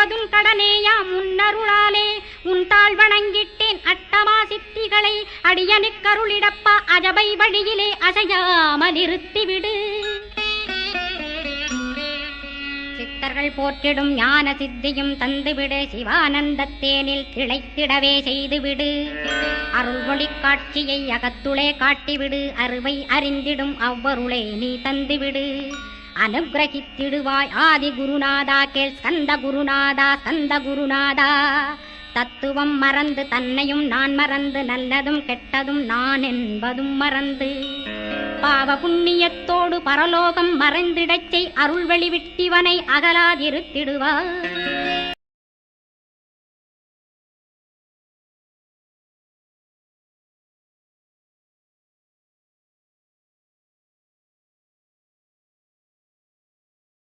அடைவதும் கடனேயா முன்னருளாலே உன் தாழ் வணங்கிட்டேன் அட்டமா சித்திகளை அடியனுக்கருளிடப்பா அஜபை வழியிலே அசையாமல் இருத்திவிடு. சித்தர்கள் போற்றிடும் ஞான சித்தியும் தந்துவிடு சிவானந்தத்தேனில் திளைத்திடவே செய்துவிடு. அருள்மொழி காட்சியை அகத்துளே காட்டிவிடு அருவை அறிந்திடும் அவ்வருளை நீ தந்துவிடு. அனுகிரகித்திடுவாய் ஆதி குருநாதா கேள் ஸ்கந்த குருநாதா ஸ்கந்த குருநாதா. தத்துவம் மறந்து தன்னையும் நான் மறந்து நல்லதும் கெட்டதும் நான் என்பதும் மறந்து பாவ புண்ணியத்தோடு பரலோகம் மறைந்திடச் செய் அருள் வெளிவிட்டிவனை அகலாதிருத்திடுவாய்.